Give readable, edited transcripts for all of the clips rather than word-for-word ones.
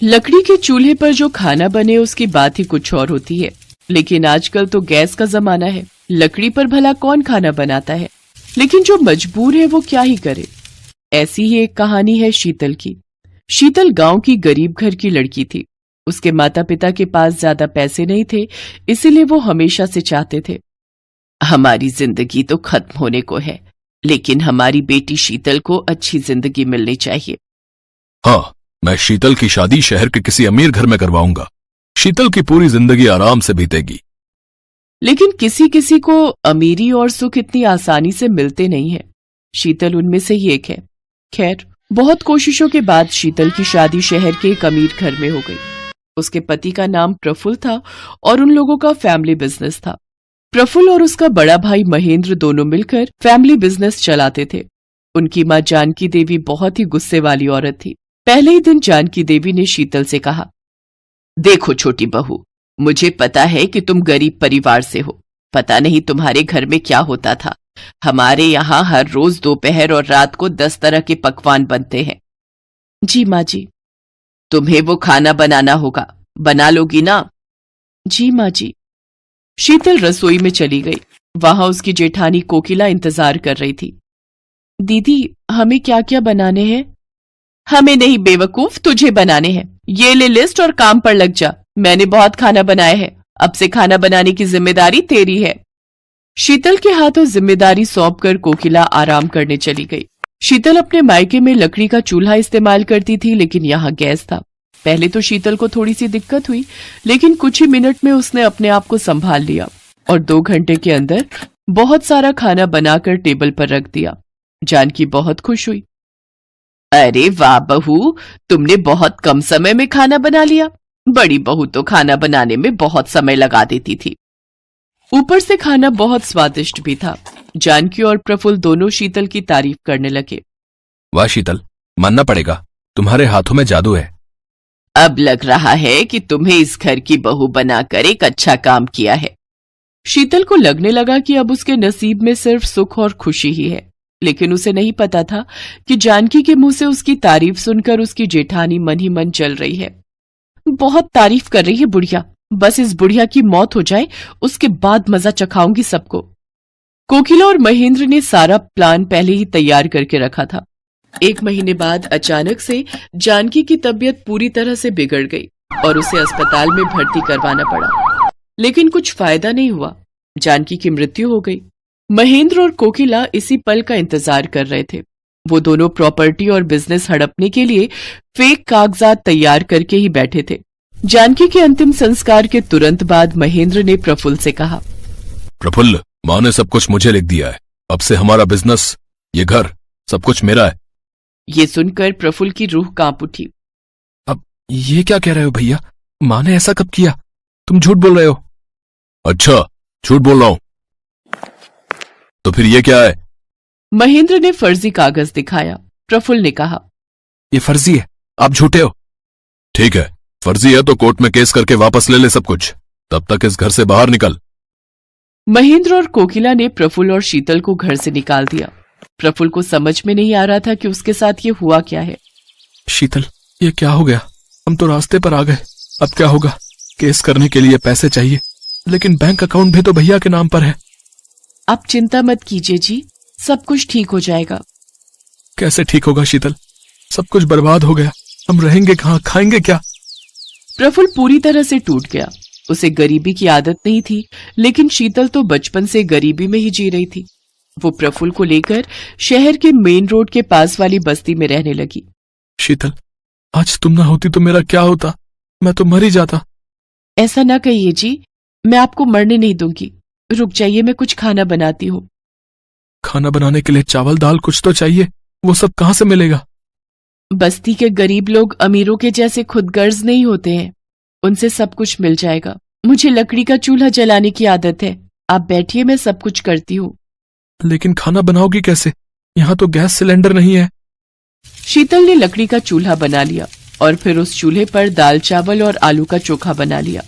लकड़ी के चूल्हे पर जो खाना बने उसकी बात ही कुछ और होती है। लेकिन आजकल तो गैस का जमाना है, लकड़ी पर भला कौन खाना बनाता है। लेकिन जो मजबूर है वो क्या ही करे। ऐसी ही एक कहानी है शीतल की। शीतल गांव की गरीब घर की लड़की थी। उसके माता पिता के पास ज्यादा पैसे नहीं थे, इसीलिए वो हमेशा से चाहते थे, हमारी जिंदगी तो खत्म होने को है, लेकिन हमारी बेटी शीतल को अच्छी जिंदगी मिलनी चाहिए। हाँ, मैं शीतल की शादी शहर के किसी अमीर घर में करवाऊंगा। शीतल की पूरी जिंदगी आराम से बीतेगी। लेकिन किसी किसी को अमीरी और सुख इतनी आसानी से मिलते नहीं है। शीतल उनमें से ही एक है। खैर, बहुत कोशिशों के बाद शीतल की शादी शहर के एक अमीर घर में हो गई। उसके पति का नाम प्रफुल्ल था और उन लोगों का फैमिली बिजनेस था। प्रफुल्ल और उसका बड़ा भाई महेंद्र दोनों मिलकर फैमिली बिजनेस चलाते थे। उनकी मां जानकी देवी बहुत ही गुस्से वाली औरत थी। पहले ही दिन जानकी देवी ने शीतल से कहा, देखो छोटी बहू, मुझे पता है कि तुम गरीब परिवार से हो। पता नहीं तुम्हारे घर में क्या होता था। हमारे यहाँ हर रोज दोपहर और रात को 10 तरह के पकवान बनते हैं। जी माँ जी। तुम्हें वो खाना बनाना होगा, बना लोगी ना? जी माँ जी। शीतल रसोई में चली गई। वहां उसकी जेठानी कोकिला इंतजार कर रही थी। दीदी, हमें क्या क्या बनाने हैं? हमें नहीं बेवकूफ, तुझे बनाने हैं। ये ले लिस्ट और काम पर लग जा। मैंने बहुत खाना बनाया है, अब से खाना बनाने की जिम्मेदारी तेरी है। शीतल के हाथों जिम्मेदारी सौंपकर कोकिला आराम करने चली गई। शीतल अपने मायके में लकड़ी का चूल्हा इस्तेमाल करती थी, लेकिन यहाँ गैस था। पहले तो शीतल को थोड़ी सी दिक्कत हुई, लेकिन कुछ ही मिनट में उसने अपने आप को संभाल लिया और 2 घंटे के अंदर बहुत सारा खाना बनाकर टेबल पर रख दिया। जानकी बहुत खुश हुई। अरे वाह बहू, तुमने बहुत कम समय में खाना बना लिया। बड़ी बहू तो खाना बनाने में बहुत समय लगा देती थी। ऊपर से खाना बहुत स्वादिष्ट भी था। जानकी और प्रफुल्ल दोनों शीतल की तारीफ करने लगे। वाह शीतल, मानना पड़ेगा, तुम्हारे हाथों में जादू है। अब लग रहा है कि तुम्हें इस घर की बहू बनाकर एक अच्छा काम किया है। शीतल को लगने लगा कि अब उसके नसीब में सिर्फ सुख और खुशी ही है, लेकिन उसे नहीं पता था कि जानकी के मुंह से उसकी तारीफ सुनकर उसकी जेठानी मन ही मन जल रही है। बहुत तारीफ कर रही है बुढ़िया, बस इस बुढ़िया की मौत हो जाए, उसके बाद मजा चखाऊंगी सबको। कोकिला और महेंद्र ने सारा प्लान पहले ही तैयार करके रखा था। 1 महीने बाद अचानक से जानकी की तबीयत पूरी तरह से बिगड़ गई और उसे अस्पताल में भर्ती करवाना पड़ा। लेकिन कुछ फायदा नहीं हुआ, जानकी की मृत्यु हो गई। महेंद्र और कोकिला इसी पल का इंतजार कर रहे थे। वो दोनों प्रॉपर्टी और बिजनेस हड़पने के लिए फेक कागजात तैयार करके ही बैठे थे। जानकी के अंतिम संस्कार के तुरंत बाद महेंद्र ने प्रफुल्ल से कहा, प्रफुल्ल, माँ ने सब कुछ मुझे लिख दिया है। अब से हमारा बिजनेस, ये घर, सब कुछ मेरा है। ये सुनकर प्रफुल्ल की रूह कांप उठी। अब ये क्या कह रहे हो भैया? माँ ने ऐसा कब किया? तुम झूठ बोल रहे हो। अच्छा, झूठ बोल रहा हूं तो फिर ये क्या है? महेंद्र ने फर्जी कागज दिखाया। प्रफुल्ल ने कहा, ये फर्जी है, आप झूठे हो। ठीक है, फर्जी है तो कोर्ट में केस करके वापस ले ले सब कुछ। तब तक इस घर से बाहर निकल। महेंद्र और कोकिला ने प्रफुल्ल और शीतल को घर से निकाल दिया। प्रफुल्ल को समझ में नहीं आ रहा था कि उसके साथ ये हुआ क्या है। शीतल, ये क्या हो गया? हम तो रास्ते पर आ गए, अब क्या होगा? केस करने के लिए पैसे चाहिए, लेकिन बैंक अकाउंट भी तो भैया के नाम पर है। आप चिंता मत कीजिए जी, सब कुछ ठीक हो जाएगा। कैसे ठीक होगा शीतल? सब कुछ बर्बाद हो गया, हम रहेंगे कहाँ, खाएंगे क्या? प्रफुल्ल पूरी तरह से टूट गया। उसे गरीबी की आदत नहीं थी, लेकिन शीतल तो बचपन से गरीबी में ही जी रही थी। वो प्रफुल्ल को लेकर शहर के मेन रोड के पास वाली बस्ती में रहने लगी। शीतल, आज तुम ना होती तो मेरा क्या होता? मैं तो मर ही जाता। ऐसा ना कहिए जी, मैं आपको मरने नहीं दूंगी। रुक जाइए, मैं कुछ खाना बनाती हूँ। खाना बनाने के लिए चावल दाल कुछ तो चाहिए, वो सब कहाँ से मिलेगा? बस्ती के गरीब लोग अमीरों के जैसे खुदगर्ज नहीं होते हैं, उनसे सब कुछ मिल जाएगा। मुझे लकड़ी का चूल्हा जलाने की आदत है। आप बैठिए, मैं सब कुछ करती हूँ। लेकिन खाना बनाओगी कैसे? यहाँ तो गैस सिलेंडर नहीं है। शीतल ने लकड़ी का चूल्हा बना लिया और फिर उस चूल्हे पर दाल चावल और आलू का चोखा बना लिया।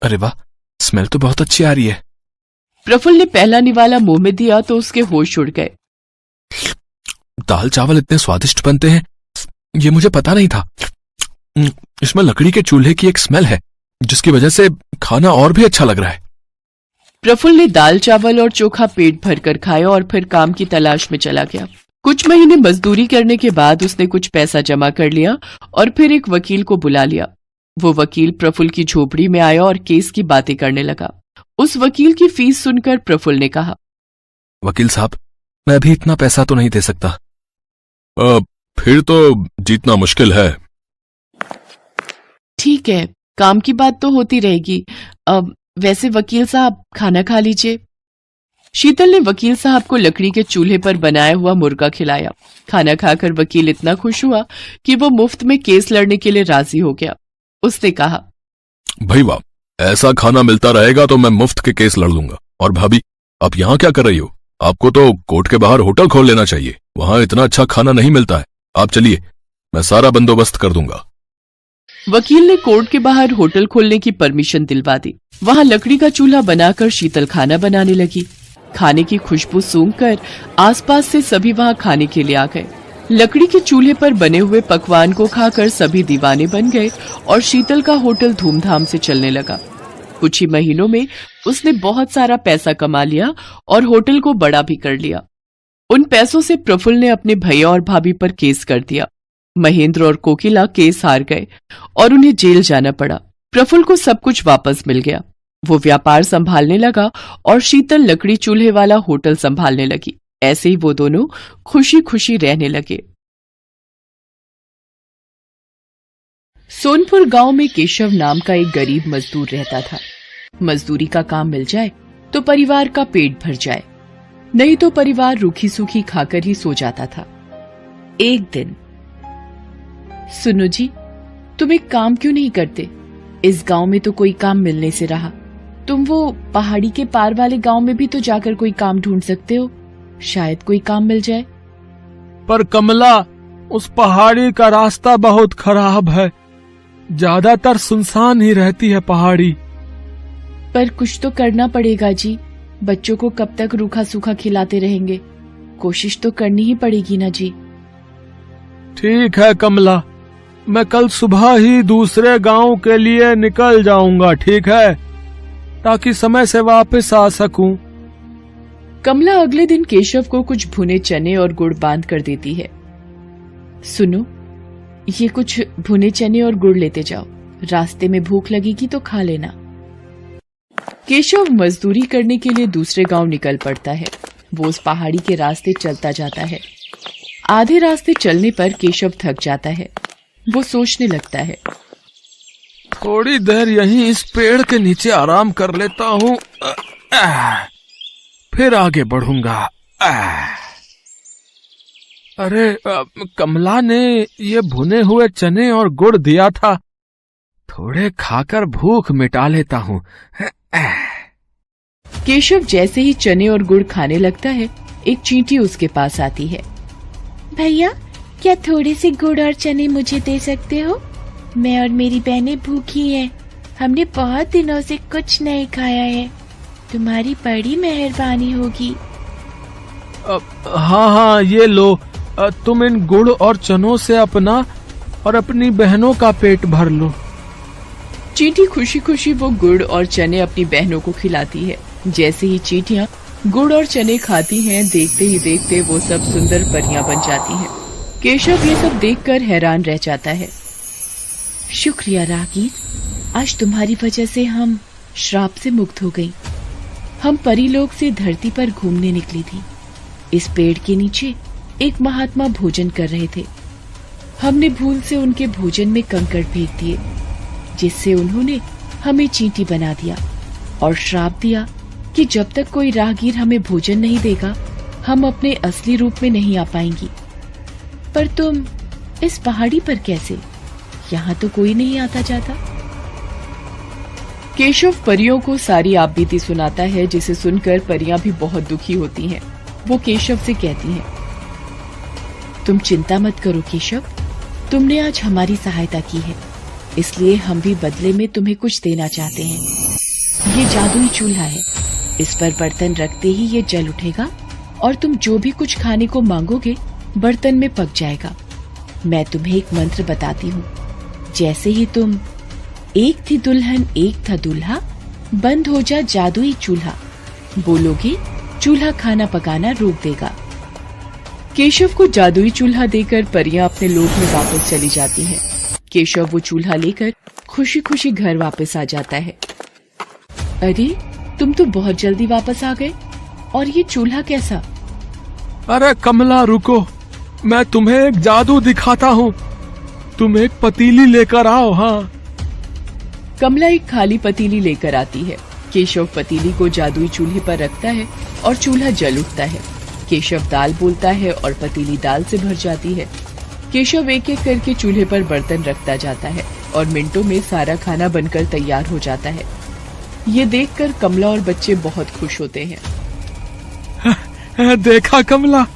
अरे वाह, स्मेल तो बहुत अच्छी आ रही है। प्रफुल्ल ने पहला निवाला मुंह में दिया तो उसके होश उड़ गए। दाल चावल इतने स्वादिष्ट बनते हैं, ये मुझे पता नहीं था। इसमें लकड़ी के चूल्हे की एक स्मेल है जिसकी वजह से खाना और भी अच्छा लग रहा है। प्रफुल्ल ने दाल चावल और चोखा पेट भरकर खाया और फिर काम की तलाश में चला गया। कुछ महीने मजदूरी करने के बाद उसने कुछ पैसा जमा कर लिया और फिर एक वकील को बुला लिया। वो वकील प्रफुल्ल की झोपड़ी में आया और केस की बातें करने लगा। उस वकील की फीस सुनकर प्रफुल्ल ने कहा, वकील साहब, मैं अभी इतना पैसा तो नहीं दे सकता। फिर तो जीतना मुश्किल है। ठीक है, काम की बात तो होती रहेगी। वैसे वकील साहब, खाना खा लीजिए। शीतल ने वकील साहब को लकड़ी के चूल्हे पर बनाया हुआ मुर्गा खिलाया। खाना खाकर वकील इतना खुश हुआ कि वो मुफ्त में केस लड़ने के लिए राजी हो गया। उसने कहा, भाई वाह, ऐसा खाना मिलता रहेगा तो मैं मुफ्त के केस लड़ लूंगा। और भाभी, आप यहाँ क्या कर रही हो? आपको तो कोर्ट के बाहर होटल खोल लेना चाहिए, वहां इतना अच्छा खाना नहीं मिलता है। आप चलिए, मैं सारा बंदोबस्त कर दूंगा। वकील ने कोर्ट के बाहर होटल खोलने की परमिशन दिलवा दी। वहां लकड़ी का चूल्हा बनाकर शीतल खाना बनाने लगी। खाने की खुशबू सूंघकर आसपास से सभी वहां खाने के लिए आ गए। लकड़ी के चूल्हे पर बने हुए पकवान को खाकर सभी दीवाने बन गए और शीतल का होटल धूमधाम से चलने लगा। कुछ ही महीनों में उसने बहुत सारा पैसा कमा लिया और होटल को बड़ा भी कर लिया। उन पैसों से प्रफुल्ल ने अपने भैया और भाभी पर केस कर दिया। महेंद्र और कोकिला केस हार गए और उन्हें जेल जाना पड़ा। प्रफुल्ल को सब कुछ वापस मिल गया। वो व्यापार संभालने लगा और शीतल लकड़ी चूल्हे वाला होटल संभालने लगी। ऐसे ही वो दोनों खुशी खुशी रहने लगे। सोनपुर गांव में केशव नाम का एक गरीब मजदूर रहता था। मजदूरी का काम मिल जाए तो परिवार का पेट भर जाए, नहीं तो परिवार रूखी सूखी खाकर ही सो जाता था। एक दिन, सुनो जी, तुम एक काम क्यों नहीं करते? इस गांव में तो कोई काम मिलने से रहा। तुम वो पहाड़ी के पार वाले गांव में भी तो जाकर कोई काम ढूंढ सकते हो, शायद कोई काम मिल जाए। पर कमला, उस पहाड़ी का रास्ता बहुत खराब है, ज्यादातर सुनसान ही रहती है पहाड़ी। पर कुछ तो करना पड़ेगा जी, बच्चों को कब तक रूखा सूखा खिलाते रहेंगे? कोशिश तो करनी ही पड़ेगी ना जी। ठीक है कमला, मैं कल सुबह ही दूसरे गांव के लिए निकल जाऊंगा, ठीक है, ताकि समय से वापस आ सकूं। कमला अगले दिन केशव को कुछ भुने चने और गुड़ बांध कर देती है। सुनो, ये कुछ भुने चने और गुड़ लेते जाओ, रास्ते में भूख लगेगी तो खा लेना। केशव मजदूरी करने के लिए दूसरे गांव निकल पड़ता है। वो उस पहाड़ी के रास्ते चलता जाता है। आधे रास्ते चलने पर केशव थक जाता है। वो सोचने लगता है, थोड़ी देर यहीं इस पेड़ के नीचे आराम कर लेता हूँ, फिर आगे बढ़ूंगा। अरे, कमला ने ये भुने हुए चने और गुड़ दिया था, थोड़े खाकर भूख मिटा लेता हूँ। केशव जैसे ही चने और गुड़ खाने लगता है, एक चींटी उसके पास आती है। भैया, क्या थोड़े से गुड़ और चने मुझे दे सकते हो? मैं और मेरी बहनें भूखी हैं, हमने बहुत दिनों से कुछ नहीं खाया है, तुम्हारी बड़ी मेहरबानी होगी। हाँ हाँ, ये लो, तुम इन गुड़ और चनों से अपना और अपनी बहनों का पेट भर लो। चींटी खुशी खुशी वो गुड़ और चने अपनी बहनों को खिलाती है। जैसे ही चींटियां गुड़ और चने खाती हैं, देखते ही देखते वो सब सुंदर परियां बन जाती हैं। केशव ये सब देखकर हैरान रह जाता है। शुक्रिया रागीर, आज तुम्हारी वजह से हम श्राप से मुक्त हो गई। हम परीलोक से धरती पर घूमने निकली थी। इस पेड़ के नीचे एक महात्मा भोजन कर रहे थे। हमने भूल से उनके भोजन में कंकड़ फेंक दिए, जिससे उन्होंने हमें चींटी बना दिया और श्राप दिया कि जब तक कोई राहगीर हमें भोजन नहीं देगा, हम अपने असली रूप में नहीं आ पाएंगी। पर तुम इस पहाड़ी पर कैसे? यहाँ तो कोई नहीं आता जाता। केशव परियों को सारी आपबीती सुनाता है, जिसे सुनकर परियां भी बहुत दुखी होती हैं। वो केशव से कहती हैं, तुम चिंता मत करो केशव, तुमने आज हमारी सहायता की है, इसलिए हम भी बदले में तुम्हें कुछ देना चाहते हैं। ये जादुई चूल्हा है, इस पर बर्तन रखते ही ये जल उठेगा और तुम जो भी कुछ खाने को मांगोगे बर्तन में पक जाएगा। मैं तुम्हें एक मंत्र बताती हूँ, जैसे ही तुम एक थी दुल्हन एक था दूल्हा, बंद हो जा जादुई चूल्हा बोलोगे, चूल्हा खाना पकाना रोक देगा। केशव को जादुई चूल्हा देकर परियां अपने लोक में वापस चली जाती हैं। केशव वो चूल्हा लेकर खुशी खुशी घर वापस आ जाता है। अरे तुम तो बहुत जल्दी वापस आ गए, और ये चूल्हा कैसा? अरे कमला रुको, मैं तुम्हें एक जादू दिखाता हूँ। तुम एक पतीली लेकर आओ। हाँ। कमला एक खाली पतीली लेकर आती है। केशव पतीली को जादुई चूल्हे पर रखता है और चूल्हा जल उठता है। केशव दाल बोलता है और पतीली दाल से भर जाती है। केशव एक एक करके चूल्हे पर बर्तन रखता जाता है और मिनटों में सारा खाना बनकर तैयार हो जाता है। ये देखकर कमला और बच्चे बहुत खुश होते हैं। देखा कमला,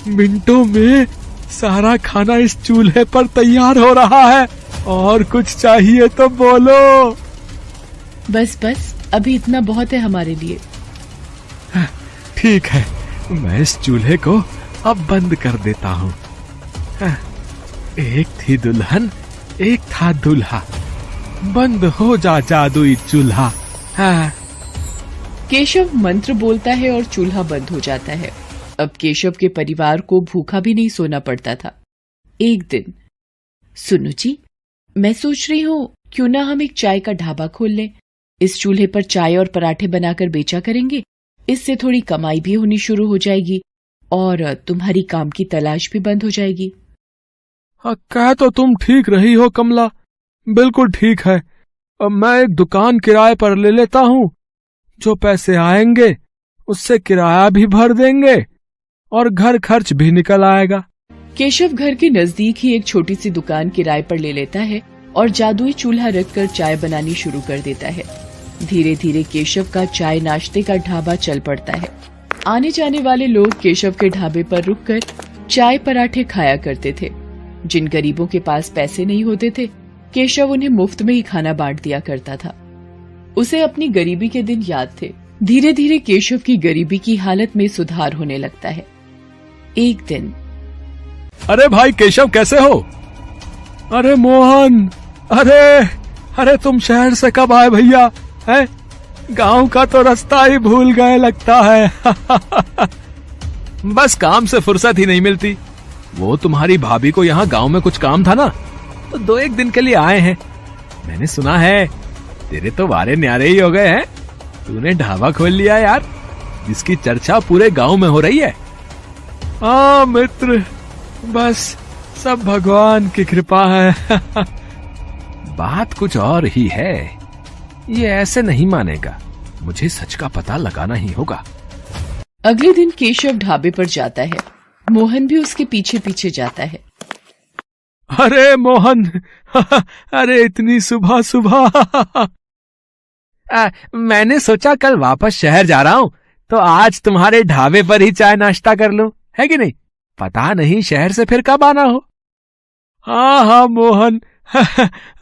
मिनटों में सारा खाना इस चूल्हे पर तैयार हो रहा है। और कुछ चाहिए तो बोलो। बस बस, अभी इतना बहुत है हमारे लिए। ठीक है, मैं इस चूल्हे को अब बंद कर देता हूँ। एक थी दुल्हन एक था दूल्हा, बंद हो जा जादुई चूल्हा। केशव मंत्र बोलता है और चूल्हा बंद हो जाता है। अब केशव के परिवार को भूखा भी नहीं सोना पड़ता था। एक दिन, सुनो जी, मैं सोच रही हूँ क्यों ना हम एक चाय का ढाबा खोल लें। इस चूल्हे पर चाय और पराठे बनाकर बेचा करेंगे। इससे थोड़ी कमाई भी होनी शुरू हो जाएगी और तुम्हारी काम की तलाश भी बंद हो जाएगी। कह तो तुम ठीक रही हो कमला, बिल्कुल ठीक है। अब मैं एक दुकान किराए पर ले लेता हूँ। जो पैसे आएंगे उससे किराया भी भर देंगे और घर खर्च भी निकल आएगा। केशव घर के नजदीक ही एक छोटी सी दुकान किराए पर ले लेता है और जादुई चूल्हा रखकर चाय बनानी शुरू कर देता है। धीरे धीरे केशव का चाय नाश्ते का ढाबा चल पड़ता है। आने जाने वाले लोग केशव के ढाबे पर रुककर चाय पराठे खाया करते थे। जिन गरीबों के पास पैसे नहीं होते थे, केशव उन्हें मुफ्त में ही खाना बांट दिया करता था। उसे अपनी गरीबी के दिन याद थे। धीरे धीरे केशव की गरीबी की हालत में सुधार होने लगता है। एक दिन, अरे भाई केशव, कैसे हो? अरे मोहन, अरे तुम शहर से कब आए भैया? हैं? गांव का तो रास्ता ही भूल गए लगता है। बस काम से फुर्सत ही नहीं मिलती। वो तुम्हारी भाभी को यहाँ गांव में कुछ काम था ना, तो 2-1 दिन के लिए आए हैं। मैंने सुना है तेरे तो वारे न्यारे ही हो गए हैं। तूने ढाबा खोल लिया यार, जिसकी चर्चा पूरे गांव में हो रही है। हाँ मित्र, बस सब भगवान की कृपा है। बात कुछ और ही है। ये ऐसे नहीं मानेगा, मुझे सच का पता लगाना ही होगा। अगले दिन केशव ढाबे पर जाता है। मोहन भी उसके पीछे पीछे जाता है। अरे मोहन, अरे इतनी सुबह सुबह। मैंने सोचा कल वापस शहर जा रहा हूँ, तो आज तुम्हारे ढाबे पर ही चाय नाश्ता कर लूं, है कि नहीं? पता नहीं शहर से फिर कब आना हो। हाँ मोहन,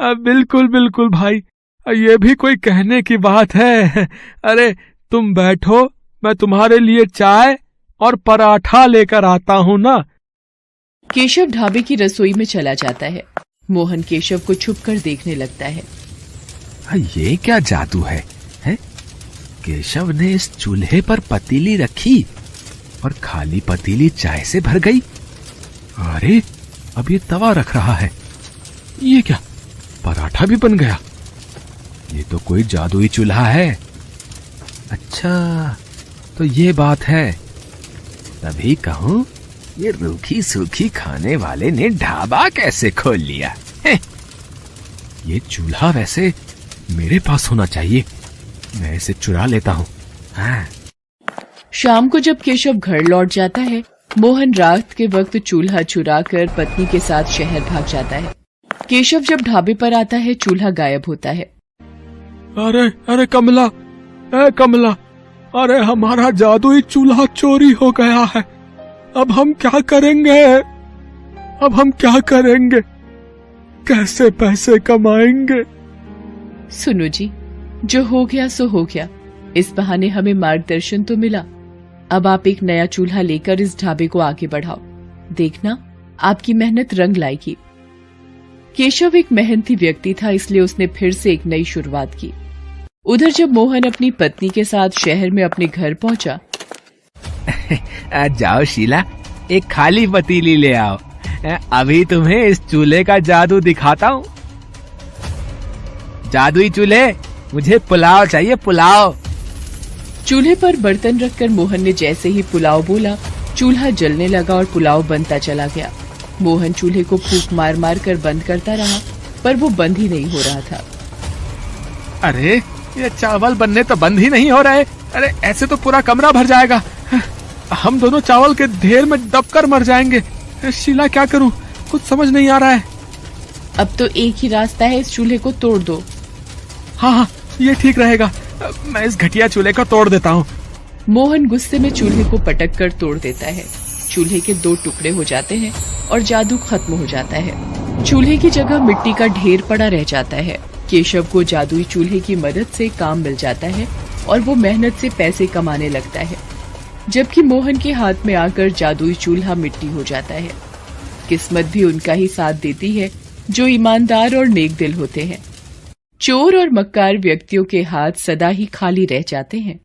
बिल्कुल बिल्कुल भाई, ये भी कोई कहने की बात है। अरे तुम बैठो, मैं तुम्हारे लिए चाय और पराठा लेकर आता हूँ ना। केशव ढाबे की रसोई में चला जाता है। मोहन केशव को छुपकर देखने लगता है। ये क्या जादू है? केशव ने इस चूल्हे पर पतीली रखी और खाली पतीली चाय से भर गई। अरे अब ये तवा रख रहा है। ये क्या, पराठा भी बन गया? ये तो कोई जादुई चूल्हा है। अच्छा, तो ये बात है। तभी कहूं, ये रूखी सूखी खाने वाले ने ढाबा कैसे खोल लिया? ये चूल्हा वैसे मेरे पास होना चाहिए, मैं इसे चुरा लेता हूँ। हाँ। शाम को जब केशव घर लौट जाता है, मोहन रात के वक्त चूल्हा चुराकर पत्नी के साथ शहर भाग जाता है। केशव जब ढाबे पर आता है, चूल्हा गायब होता है। अरे कमला, कमला, अरे हमारा जादुई चूल्हा चोरी हो गया है। अब हम क्या करेंगे? कैसे पैसे कमाएंगे? सुनो जी, जो हो गया सो हो गया। इस बहाने हमें मार्गदर्शन तो मिला। अब आप एक नया चूल्हा लेकर इस ढाबे को आगे बढ़ाओ। देखना, आपकी मेहनत रंग लाएगी। केशव एक मेहनती व्यक्ति था, इसलिए उसने फिर से एक नई शुरुआत की। उधर जब मोहन अपनी पत्नी के साथ शहर में अपने घर पहुंचा, जाओ शीला, एक खाली पतीली ले आओ, अभी तुम्हें इस चूल्हे का जादू दिखाता हूँ। जादुई चूल्हे, मुझे पुलाव चाहिए, पुलाव। चूल्हे पर बर्तन रखकर मोहन ने जैसे ही पुलाव बोला, चूल्हा जलने लगा और पुलाव बनता चला गया। मोहन चूल्हे को फूंक मार मार कर बंद करता रहा, पर वो बंद ही नहीं हो रहा था। अरे ये चावल बनने तो बंद ही नहीं हो रहे। अरे ऐसे तो पूरा कमरा भर जाएगा, हम दोनों चावल के ढेर में दबकर मर जाएंगे। शीला क्या करूं, कुछ समझ नहीं आ रहा है। अब तो एक ही रास्ता है, इस चूल्हे को तोड़ दो। हाँ, ये ठीक रहेगा, मैं इस घटिया चूल्हे को तोड़ देता हूँ। मोहन गुस्से में चूल्हे को पटक कर तोड़ देता है। चूल्हे के 2 टुकड़े हो जाते हैं और जादू खत्म हो जाता है। चूल्हे की जगह मिट्टी का ढेर पड़ा रह जाता है। केशव को जादुई चूल्हे की मदद से काम मिल जाता है और वो मेहनत से पैसे कमाने लगता है, जबकि मोहन के हाथ में आकर जादुई चूल्हा मिट्टी हो जाता है। किस्मत भी उनका ही साथ देती है जो ईमानदार और नेक दिल होते हैं। चोर और मक्कार व्यक्तियों के हाथ सदा ही खाली रह जाते हैं।